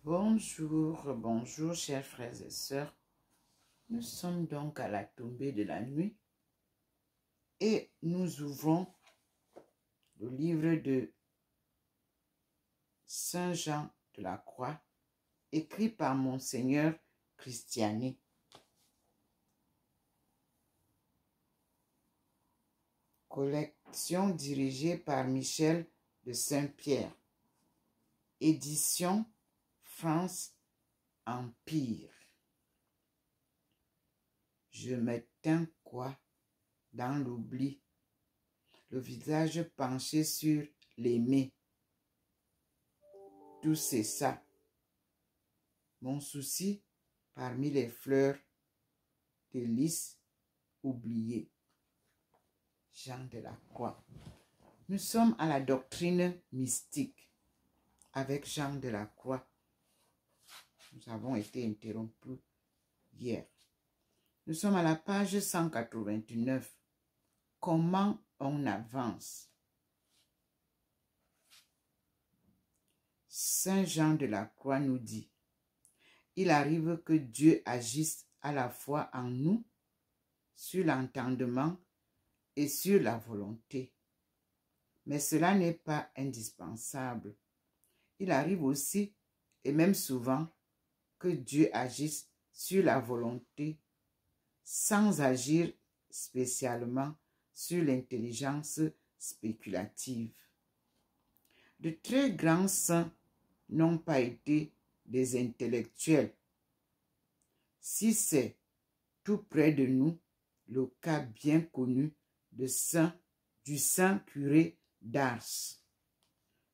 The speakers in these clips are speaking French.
Bonjour, bonjour chers frères et sœurs. Nous sommes donc à la tombée de la nuit et nous ouvrons le livre de Saint Jean de la Croix, écrit par Monseigneur Christiani. Collection dirigée par Michel de Saint-Pierre. Édition France Empire. Je m'éteins quoi dans l'oubli, le visage penché sur l'aimé. Tout c'est ça. Mon souci parmi les fleurs de lys oubliées. Jean de la Croix. Nous sommes à la doctrine mystique avec Jean de la Croix. Nous avons été interrompus hier. Nous sommes à la page 189. Comment on avance? Saint Jean de la Croix nous dit: il arrive que Dieu agisse à la fois en nous, sur l'entendement et sur la volonté. Mais cela n'est pas indispensable. Il arrive aussi, et même souvent, que Dieu agisse sur la volonté sans agir spécialement sur l'intelligence spéculative. De très grands saints n'ont pas été des intellectuels. Si c'est tout près de nous le cas bien connu du saint curé d'Ars.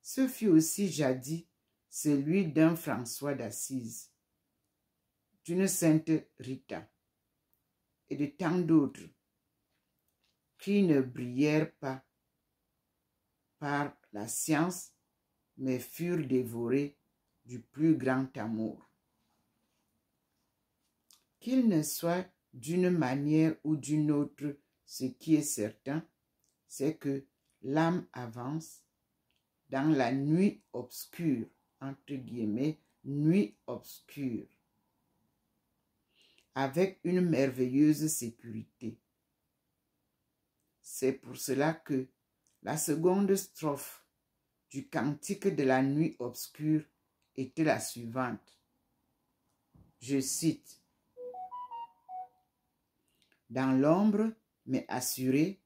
Ce fut aussi jadis celui d'un François d'Assise, d'une sainte Rita et de tant d'autres qui ne brillèrent pas par la science mais furent dévorés du plus grand amour. Qu'il ne soit d'une manière ou d'une autre, ce qui est certain, c'est que l'âme avance dans la nuit obscure, entre guillemets, nuit obscure, avec une merveilleuse sécurité. C'est pour cela que la seconde strophe du cantique de la nuit obscure était la suivante. Je cite: dans l'ombre, mais assuré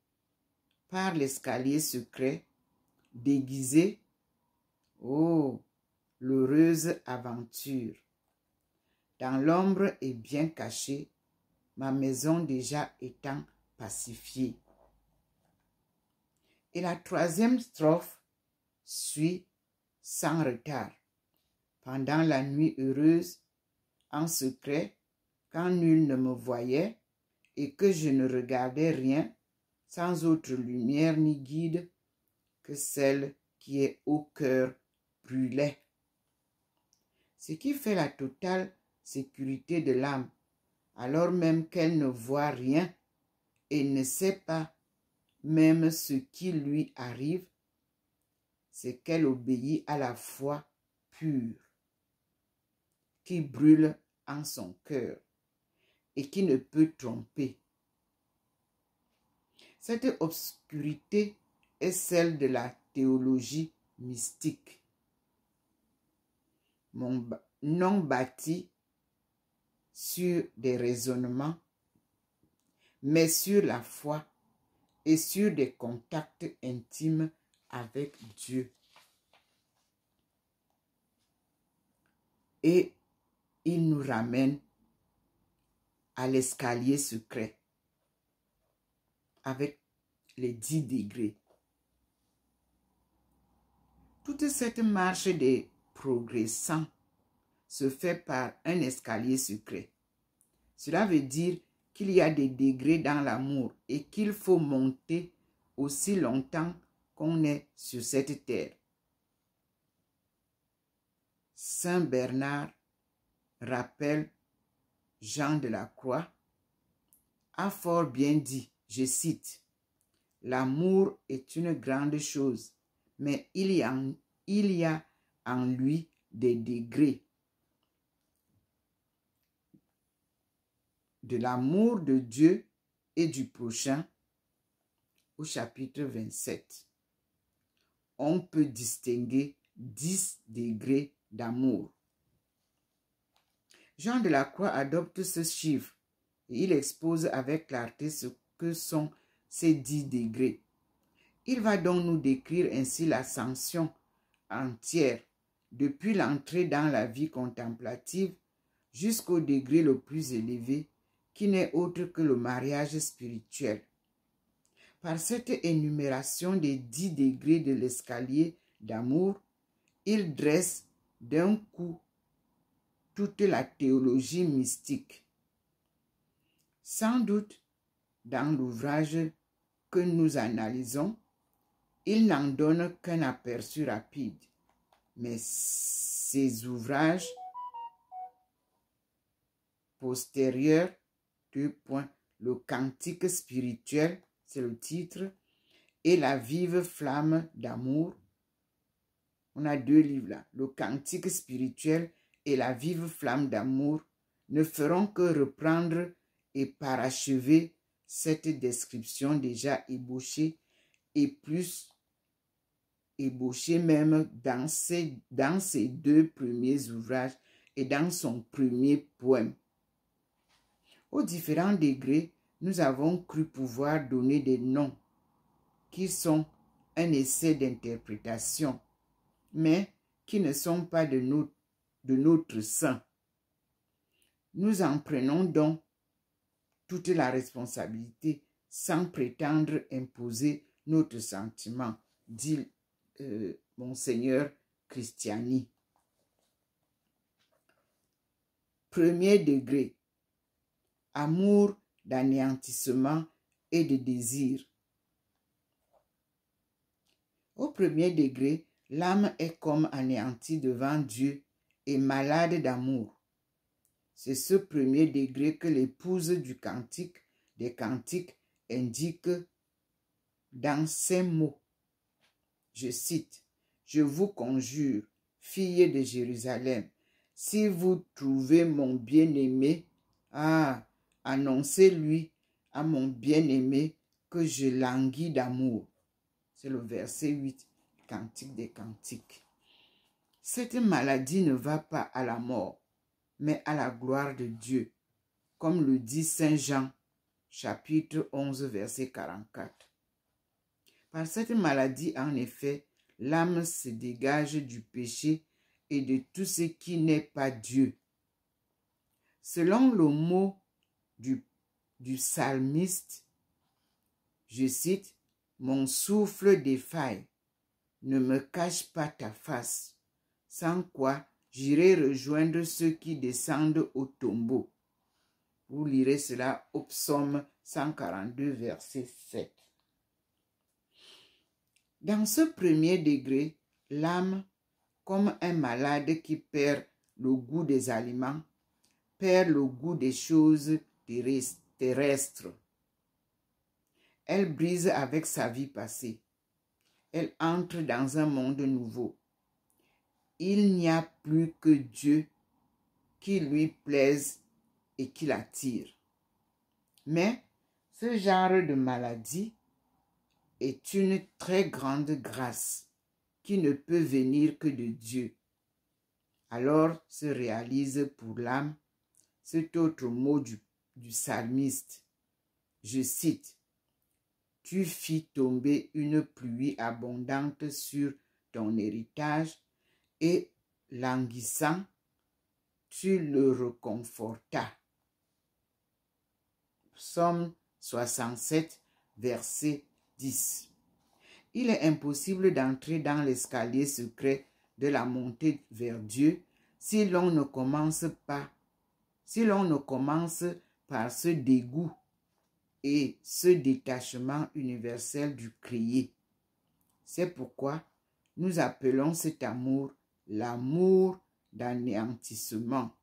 par l'escalier secret, déguisé, oh, l'heureuse aventure. Dans l'ombre et bien cachée, ma maison déjà étant pacifiée. Et la troisième strophe suit sans retard. Pendant la nuit heureuse, en secret, quand nul ne me voyait et que je ne regardais rien, sans autre lumière ni guide que celle qui est au cœur brûlait. Ce qui fait la totale sécurité de l'âme, alors même qu'elle ne voit rien et ne sait pas même ce qui lui arrive, c'est qu'elle obéit à la foi pure qui brûle en son cœur et qui ne peut tromper. Cette obscurité est celle de la théologie mystique, non bâtie sur des raisonnements, mais sur la foi et sur des contacts intimes avec Dieu. Et il nous ramène à l'escalier secret avec les 10 degrés. Toute cette marche des progressants se fait par un escalier secret. Cela veut dire qu'il y a des degrés dans l'amour et qu'il faut monter aussi longtemps qu'on est sur cette terre. Saint Bernard rappelle Jean de la Croix, a fort bien dit, je cite: l'amour est une grande chose, mais il y a en lui des degrés. de l'amour de Dieu et du prochain au chapitre 27. On peut distinguer 10 degrés d'amour. Jean de la Croix adopte ce chiffre et il expose avec clarté ce que sont ces 10 degrés. Il va donc nous décrire ainsi l'ascension entière depuis l'entrée dans la vie contemplative jusqu'au degré le plus élevé qui n'est autre que le mariage spirituel. Par cette énumération des 10 degrés de l'escalier d'amour, il dresse d'un coup toute la théologie mystique. Sans doute, dans l'ouvrage que nous analysons, il n'en donne qu'un aperçu rapide, mais ces ouvrages postérieurs, le cantique spirituel, c'est le titre, et la vive flamme d'amour. On a 2 livres là, le cantique spirituel et la vive flamme d'amour ne feront que reprendre et parachever cette description déjà ébauchée et plus ébauchée même dans ses 2 premiers ouvrages et dans son premier poème. Aux différents degrés, nous avons cru pouvoir donner des noms qui sont un essai d'interprétation, mais qui ne sont pas de notre sein. Nous en prenons donc toute la responsabilité sans prétendre imposer notre sentiment, dit Monseigneur Christiani. Premier degré, amour d'anéantissement et de désir. Au premier degré, l'âme est comme anéantie devant Dieu et malade d'amour. C'est ce premier degré que l'épouse du cantique des cantiques indique dans ces mots. Je cite, « Je vous conjure, filles de Jérusalem, si vous trouvez mon bien-aimé, annoncez-lui à mon bien-aimé que je languis d'amour. » C'est le verset 8, Cantique des Cantiques. Cette maladie ne va pas à la mort, mais à la gloire de Dieu, comme le dit Saint Jean, chapitre 11, verset 44. Par cette maladie, en effet, l'âme se dégage du péché et de tout ce qui n'est pas Dieu. Selon le mot du psalmiste, je cite, « Mon souffle défaille, ne me cache pas ta face, sans quoi j'irai rejoindre ceux qui descendent au tombeau. » Vous lirez cela au psaume 142, verset 7. Dans ce premier degré, l'âme, comme un malade qui perd le goût des aliments, perd le goût des choses terrestres. Elle brise avec sa vie passée. Elle entre dans un monde nouveau. Il n'y a plus que Dieu qui lui plaise et qui l'attire. Mais ce genre de maladie est une très grande grâce qui ne peut venir que de Dieu. Alors se réalise pour l'âme cet autre mot du psalmiste. Je cite, « Tu fis tomber une pluie abondante sur ton héritage et languissant, tu le reconfortas. » Psaume 67, verset 10. Il est impossible d'entrer dans l'escalier secret de la montée vers Dieu si l'on ne commence par ce dégoût et ce détachement universel du crier. C'est pourquoi nous appelons cet amour l'amour d'anéantissement.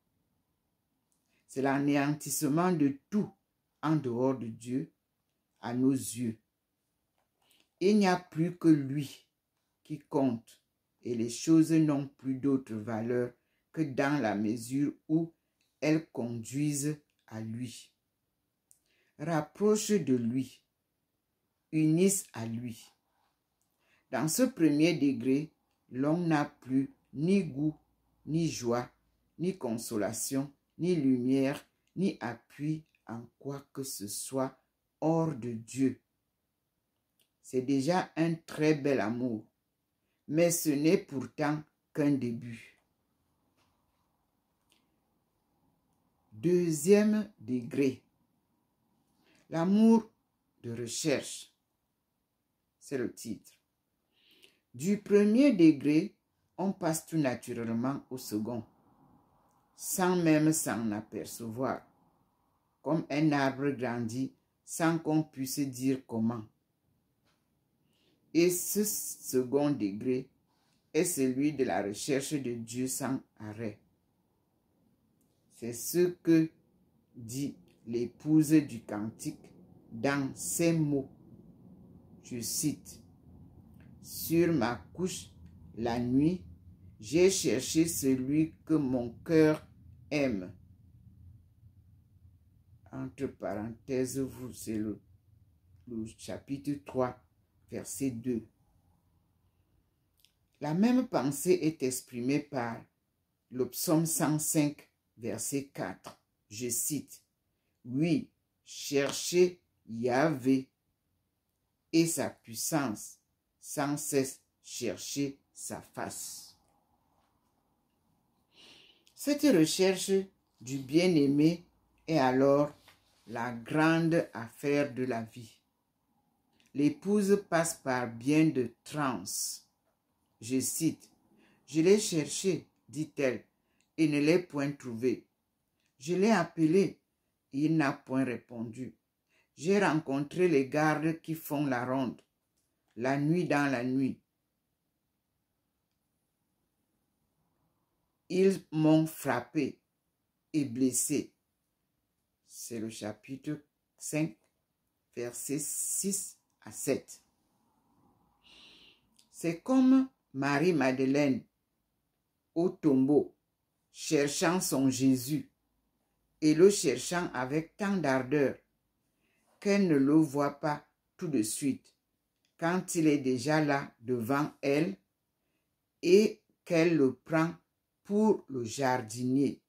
C'est l'anéantissement de tout en dehors de Dieu à nos yeux. Il n'y a plus que lui qui compte et les choses n'ont plus d'autre valeur que dans la mesure où elles conduisent à lui. rapprochent de lui, unissent à lui. Dans ce premier degré, l'homme n'a plus ni goût, ni joie, ni consolation, ni lumière, ni appui en quoi que ce soit hors de Dieu. C'est déjà un très bel amour, mais ce n'est pourtant qu'un début. Deuxième degré, l'amour de recherche, c'est le titre. Du premier degré, on passe tout naturellement au second, sans même s'en apercevoir, comme un arbre grandit sans qu'on puisse dire comment. Et ce second degré est celui de la recherche de Dieu sans arrêt. C'est ce que dit l'épouse du cantique dans ces mots. Je cite, « Sur ma couche, la nuit, j'ai cherché celui que mon cœur aime. » Entre parenthèses, c'est le chapitre 3, verset 2. La même pensée est exprimée par le psaume 105, verset 4. Je cite, « Oui, cherchez Yahvé et sa puissance, sans cesse chercher sa face. » Cette recherche du bien-aimé est alors la grande affaire de la vie. L'épouse passe par bien de transes. Je cite, « Je l'ai cherché, dit-elle, et ne l'ai point trouvé. Je l'ai appelé, et il n'a point répondu. J'ai rencontré les gardes qui font la ronde, la nuit dans la nuit. Ils m'ont frappé et blessé. » C'est le chapitre 5, versets 6 à 7. C'est comme Marie-Madeleine au tombeau, cherchant son Jésus, et le cherchant avec tant d'ardeur qu'elle ne le voit pas tout de suite, quand il est déjà là devant elle, et qu'elle le prend pour le jardinier.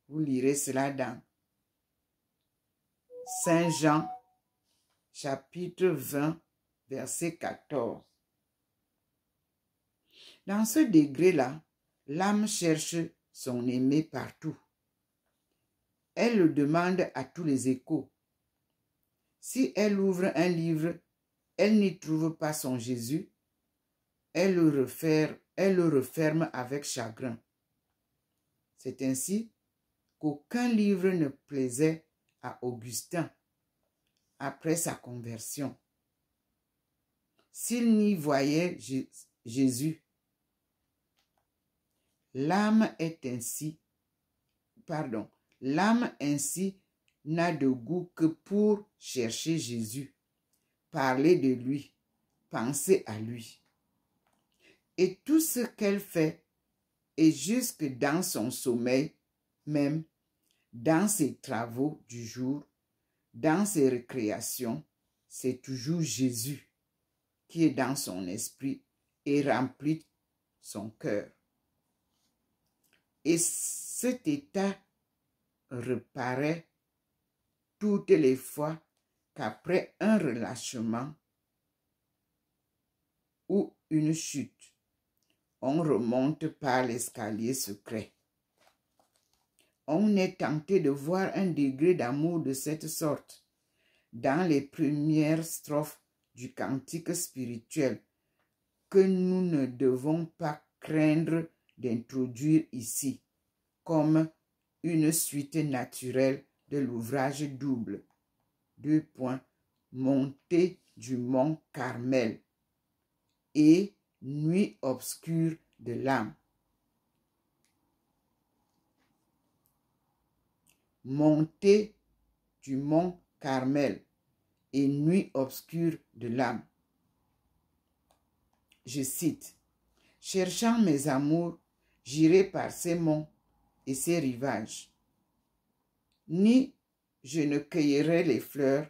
Vous lirez cela dans Saint Jean, chapitre 20, verset 14. Dans ce degré-là, l'âme cherche son aimé partout. Elle le demande à tous les échos. Si elle ouvre un livre, elle n'y trouve pas son Jésus, elle le referme avec chagrin. C'est ainsi qu'aucun livre ne plaisait à Augustin après sa conversion. S'il n'y voyait Jésus, l'âme ainsi n'a de goût que pour chercher Jésus, parler de lui, penser à lui. Et tout ce qu'elle fait, et jusque dans son sommeil même, dans ses travaux du jour, dans ses récréations, c'est toujours Jésus qui est dans son esprit et remplit son cœur. Et cet état reparaît toutes les fois qu'après un relâchement ou une chute, on remonte par l'escalier secret. On est tenté de voir un degré d'amour de cette sorte dans les premières strophes du cantique spirituel que nous ne devons pas craindre d'introduire ici comme une suite naturelle de l'ouvrage double. Montée du mont Carmel et nuit obscure de l'âme. Montée du mont Carmel et nuit obscure de l'âme. Je cite, « Cherchant mes amours, j'irai par ces monts et ces rivages. Ni je ne cueillerai les fleurs,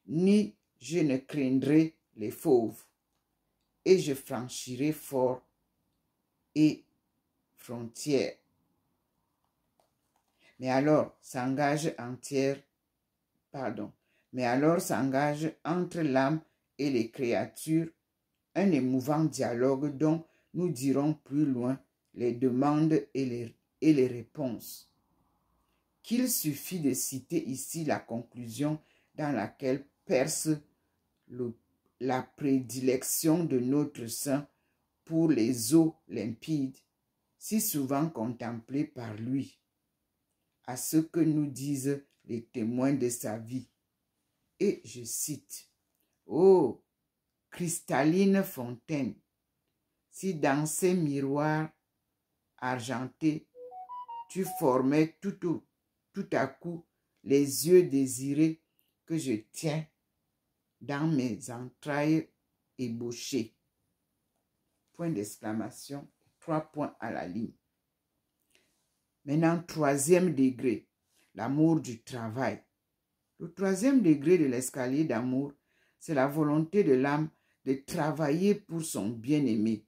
ni je ne craindrai les fauves. Et je franchirai fort et frontières. Mais alors s'engage entre l'âme et les créatures un émouvant dialogue dont nous dirons plus loin les demandes et les réponses. Qu'il suffit de citer ici la conclusion dans laquelle perce la prédilection de notre Saint pour les eaux limpides, si souvent contemplées par lui, à ce que nous disent les témoins de sa vie. Et je cite, « Oh, cristalline fontaine, si dans ces miroirs argentés, tu formais tout à coup les yeux désirés que je tiens dans mes entrailles ébauchées. » Point d'exclamation, 3 points à la ligne. Maintenant, 3e degré, l'amour du travail. Le 3e degré de l'escalier d'amour, c'est la volonté de l'âme de travailler pour son bien-aimé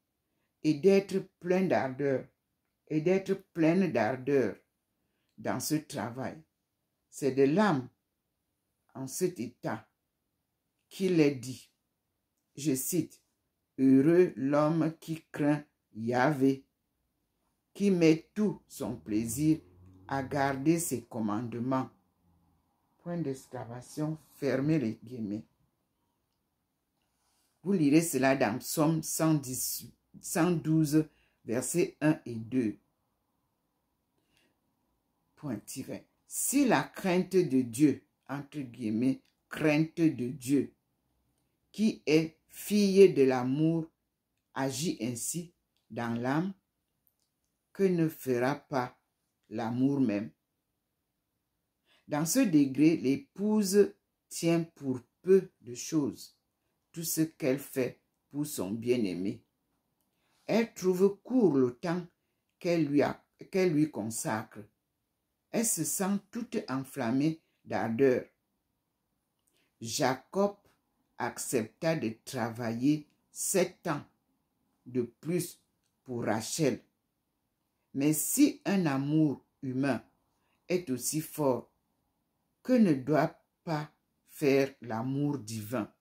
et d'être pleine d'ardeur dans ce travail. C'est de l'âme en cet état qu'il est dit, je cite, « Heureux l'homme qui craint Yahvé, qui met tout son plaisir à garder ses commandements. » Point d'exclamation, fermez les guillemets. Vous lirez cela dans Psaume 112, versets 1 et 2. Point tiré. Si la crainte de Dieu, entre guillemets, crainte de Dieu, qui est fille de l'amour, agit ainsi dans l'âme, que ne fera pas l'amour même? Dans ce degré, l'épouse tient pour peu de choses tout ce qu'elle fait pour son bien-aimé. Elle trouve court le temps qu'elle lui consacre. Elle se sent toute enflammée d'ardeur. Jacob accepta de travailler 7 ans de plus pour Rachel. Mais si un amour humain est aussi fort, que ne doit pas faire l'amour divin?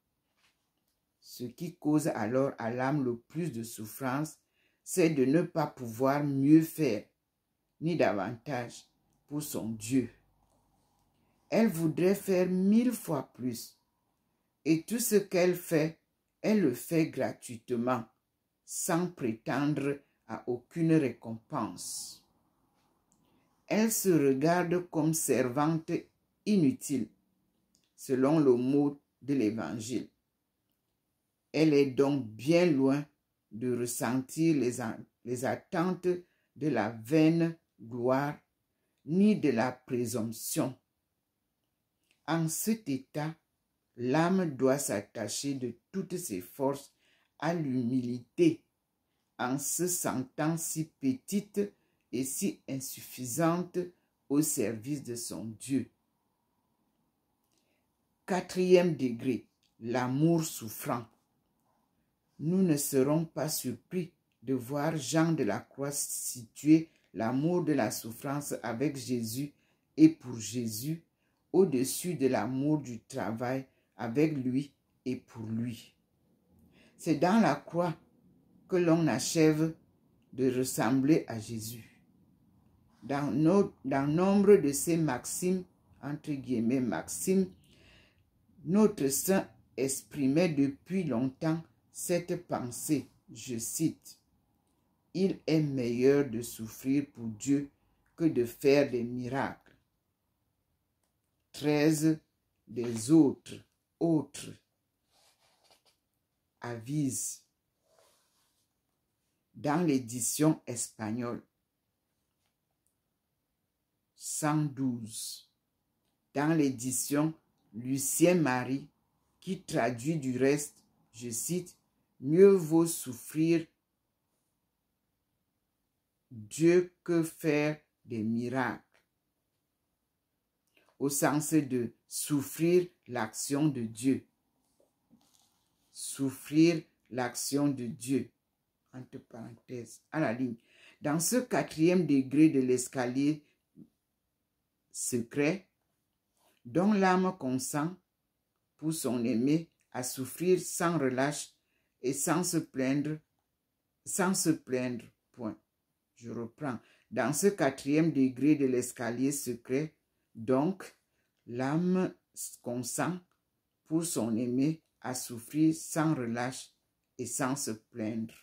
Ce qui cause alors à l'âme le plus de souffrance, c'est de ne pas pouvoir mieux faire, ni davantage, pour son Dieu. Elle voudrait faire 1000 fois plus, et tout ce qu'elle fait, elle le fait gratuitement, sans prétendre à aucune récompense. Elle se regarde comme servante inutile, selon le mot de l'Évangile. Elle est donc bien loin de ressentir les attentes de la vaine gloire, ni de la présomption. En cet état, l'âme doit s'attacher de toutes ses forces à l'humilité, en se sentant si petite et si insuffisante au service de son Dieu. 4e degré, l'amour souffrant. Nous ne serons pas surpris de voir Jean de la Croix situer l'amour de la souffrance avec Jésus et pour Jésus au-dessus de l'amour du travail avec lui et pour lui. C'est dans la croix que l'on achève de ressembler à Jésus. Dans nombre de ces maximes, entre guillemets maximes, notre Saint exprimait depuis longtemps cette pensée, je cite, « Il est meilleur de souffrir pour Dieu que de faire des miracles. » 13 des autres avise dans l'édition espagnole. 112 dans l'édition Lucien Marie qui traduit du reste, je cite, « Mieux vaut souffrir Dieu que faire des miracles. » au sens de souffrir l'action de Dieu. Souffrir l'action de Dieu. Entre parenthèses, à la ligne. Dans ce 4e degré de l'escalier secret, dont l'âme consent pour son aimé à souffrir sans relâche et sans se plaindre, point. Je reprends. Dans ce 4e degré de l'escalier secret, donc, l'âme consent pour son aimé à souffrir sans relâche et sans se plaindre.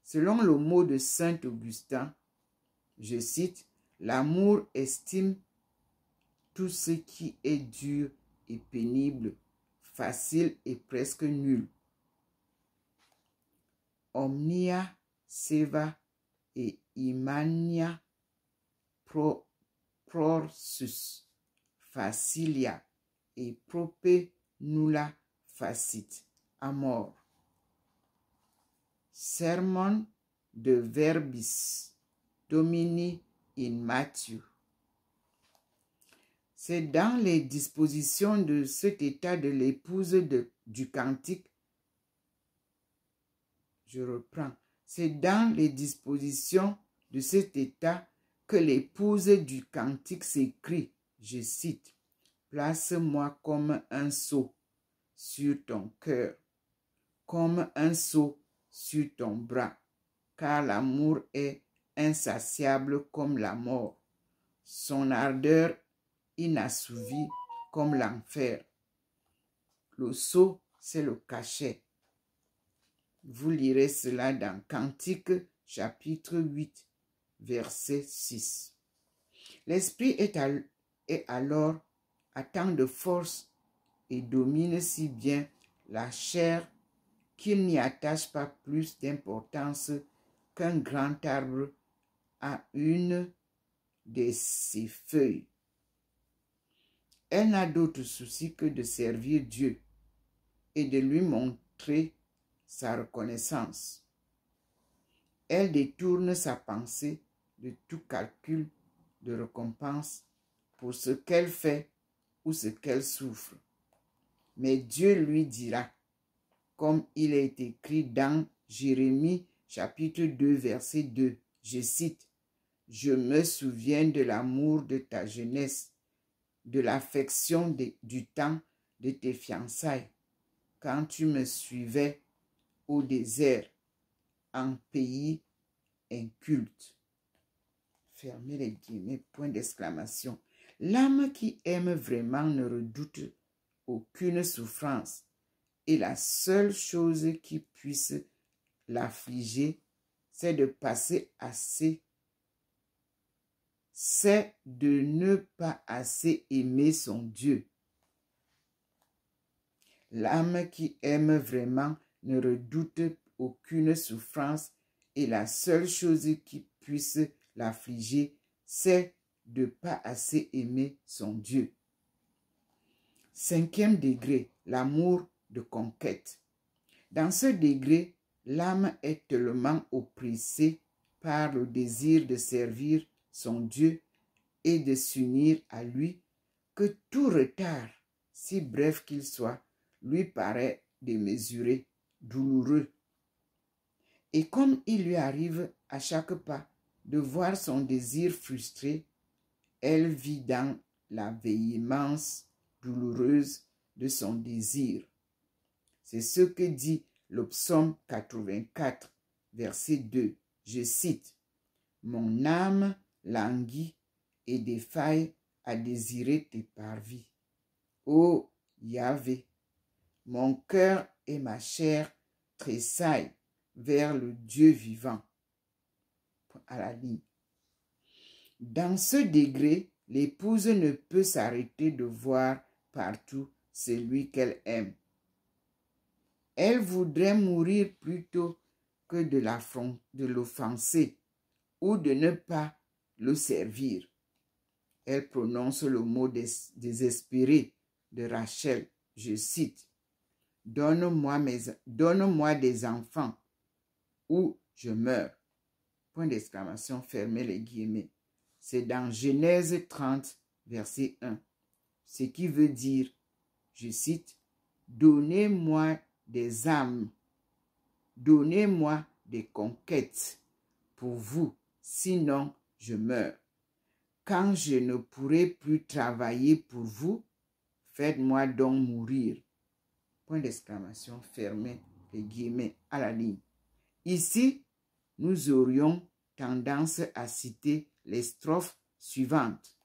Selon le mot de saint Augustin, je cite, « L'amour estime tout ce qui est dur et pénible, facile et presque nul. Omnia seva et imania prorsus facilia et prope nulla facit amor. » Sermon de Verbis Domini in Matthieu. C'est dans les dispositions de cet état de l'épouse du cantique, je reprends, c'est dans les dispositions de cet état que l'épouse du cantique s'écrie, je cite, « Place-moi comme un sceau sur ton cœur, comme un sceau sur ton bras, car l'amour est insatiable comme la mort, son ardeur inassouvie comme l'enfer. » Le sceau, c'est le cachet. Vous lirez cela dans Cantique, chapitre 8, verset 6. L'esprit est alors à tant de force et domine si bien la chair qu'il n'y attache pas plus d'importance qu'un grand arbre à une de ses feuilles. Elle n'a d'autre souci que de servir Dieu et de lui montrer sa reconnaissance. Elle détourne sa pensée de tout calcul de récompense pour ce qu'elle fait ou ce qu'elle souffre. Mais Dieu lui dira, comme il est écrit dans Jérémie chapitre 2 verset 2, je cite, « Je me souviens de l'amour de ta jeunesse, de l'affection du temps de tes fiançailles, quand tu me suivais au désert, en pays inculte. » Fermez les guillemets, point d'exclamation. L'âme qui aime vraiment ne redoute aucune souffrance, et la seule chose qui puisse l'affliger, c'est de ne pas assez aimer son Dieu. L'âme qui aime vraiment ne redoute aucune souffrance, et la seule chose qui puisse l'affliger, c'est de ne pas assez aimer son Dieu. 5e degré, l'amour de conquête. Dans ce degré, l'âme est tellement oppressée par le désir de servir son Dieu et de s'unir à lui que tout retard, si bref qu'il soit, lui paraît démesuré, douloureux. Et comme il lui arrive à chaque pas de voir son désir frustré, elle vit dans la véhémence douloureuse de son désir. C'est ce que dit le psaume 84, verset 2. Je cite, « Mon âme languit et défaille à désirer tes parvis. Ô Yahvé, mon cœur et ma chair tressaillent vers le Dieu vivant. » À la ligne. Dans ce degré, l'épouse ne peut s'arrêter de voir partout celui qu'elle aime. Elle voudrait mourir plutôt que de l'offenser ou de ne pas le servir. Elle prononce le mot désespéré de Rachel. Je cite, « Donne-moi des enfants ou je meurs. » Point d'exclamation, fermez les guillemets. C'est dans Genèse 30, verset 1. Ce qui veut dire, je cite, « Donnez-moi des âmes, donnez-moi des conquêtes pour vous, sinon je meurs. Quand je ne pourrai plus travailler pour vous, faites-moi donc mourir. » Point d'exclamation, fermez les guillemets à la ligne. Ici, nous aurions tendance à citer les strophes suivantes.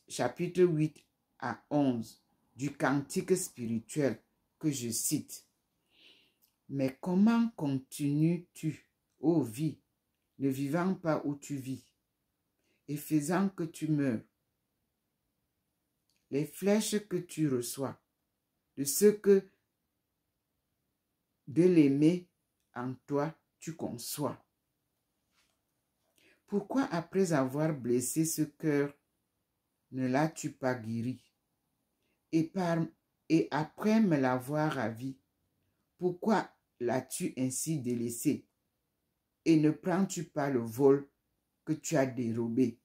Chapitre 8 à 11 du cantique spirituel que je cite. « Mais comment continues-tu, ô vie, ne vivant pas où tu vis, et faisant que tu meurs? Les flèches que tu reçois, de ce que de l'aimer en toi tu conçois. Pourquoi après avoir blessé ce cœur, ne l'as-tu pas guéri? Et après me l'avoir ravi, pourquoi l'as-tu ainsi délaissé? Et ne prends-tu pas le vol que tu as dérobé?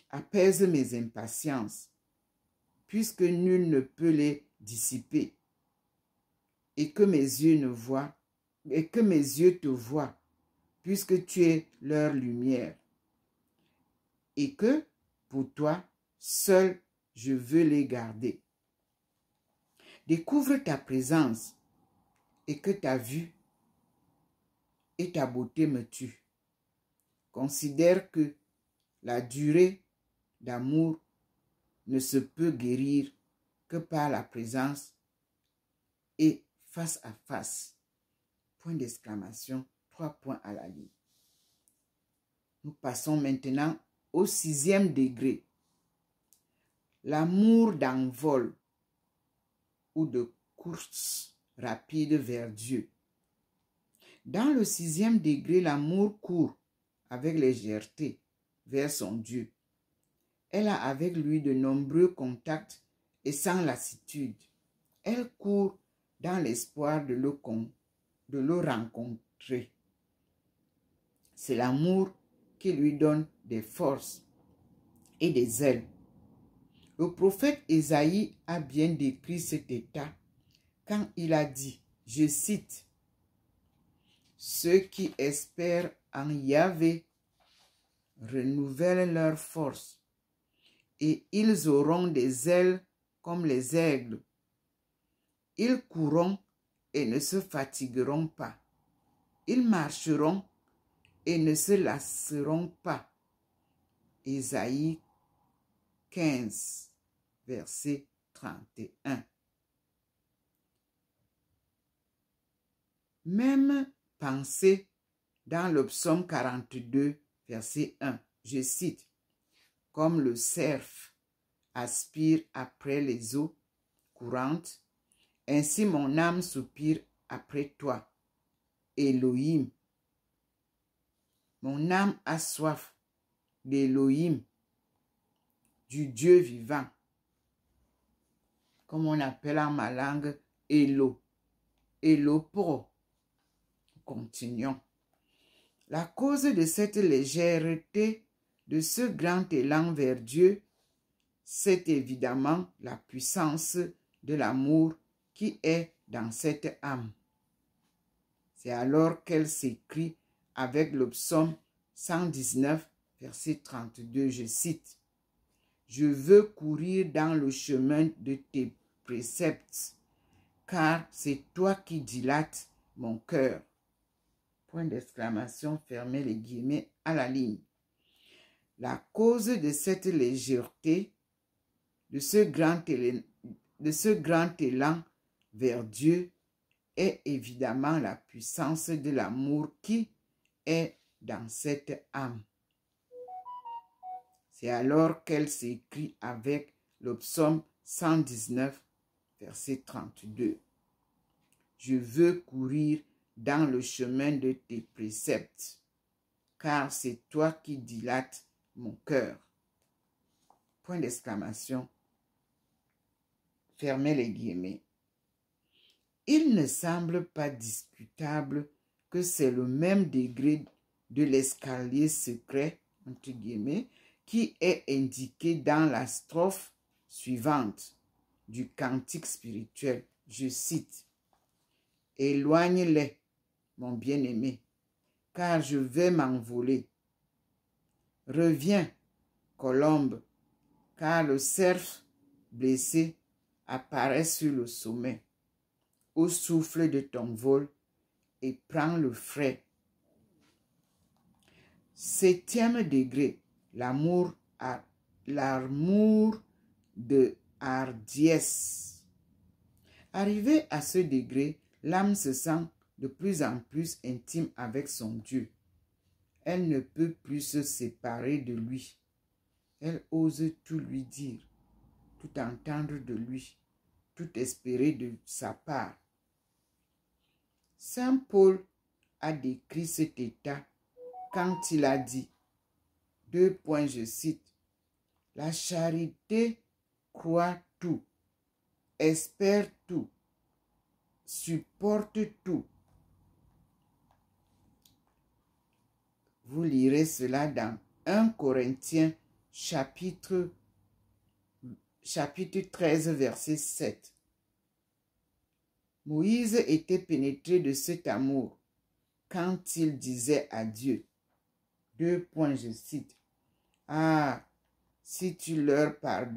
Apaise mes impatiences, puisque nul ne peut les dissiper, et que mes yeux te voient, puisque tu es leur lumière, et que, pour toi, seul je veux les garder. Découvre ta présence, et que ta vue et ta beauté me tuent. Considère que la durée d'amour ne se peut guérir que par la présence et face à face. Point d'exclamation, 3 points à la ligne. Nous passons maintenant au 6e degré. L'amour d'envol ou de course rapide vers Dieu. Dans le 6e degré, l'amour court avec légèreté vers son Dieu. Elle a avec lui de nombreux contacts et sans lassitude. Elle court dans l'espoir de le rencontrer. C'est l'amour qui lui donne des forces et des ailes. Le prophète Ésaïe a bien décrit cet état quand il a dit, je cite, « Ceux qui espèrent en Yahvé renouvellent leur force, et ils auront des ailes comme les aigles. Ils courront et ne se fatigueront pas. Ils marcheront et ne se lasseront pas. » Ésaïe 15, verset 31. Même pensée dans le psaume 42, verset 1. Je cite, « Comme le cerf aspire après les eaux courantes, ainsi mon âme soupire après toi, Elohim. » Mon âme a soif d'Elohim, du Dieu vivant, comme on appelle en ma langue Elo, Elopro. Continuons. La cause de cette légèreté, de ce grand élan vers Dieu, c'est évidemment la puissance de l'amour qui est dans cette âme. C'est alors qu'elle s'écrie avec le psaume 119, verset 32, je cite, « Je veux courir dans le chemin de tes préceptes, car c'est toi qui dilates mon cœur. » Point d'exclamation, fermez les guillemets à la ligne. La cause de cette légèreté, de ce grand élan vers Dieu, est évidemment la puissance de l'amour qui est dans cette âme. C'est alors qu'elle s'écrit avec le psaume 119, verset 32. « Je veux courir dans le chemin de tes préceptes, car c'est toi qui dilates mon cœur. » Point d'exclamation. Fermez les guillemets. Il ne semble pas discutable que c'est le même degré de l'escalier secret entre guillemets, qui est indiqué dans la strophe suivante du cantique spirituel. Je cite: « Éloigne-les, mon bien-aimé, car je vais m'envoler. Reviens, colombe, car le cerf blessé apparaît sur le sommet, au souffle de ton vol, et prend le frais. » 7e degré, l'amour de hardiesse. Arrivé à ce degré, l'âme se sent de plus en plus intime avec son Dieu. Elle ne peut plus se séparer de lui. Elle ose tout lui dire, tout entendre de lui, tout espérer de sa part. Saint Paul a décrit cet état quand il a dit, je cite, « La charité croit tout, espère tout, supporte tout. » Vous lirez cela dans 1 Corinthiens chapitre 13, verset 7. Moïse était pénétré de cet amour quand il disait à Dieu, je cite, « Ah, si tu leur pardonnais,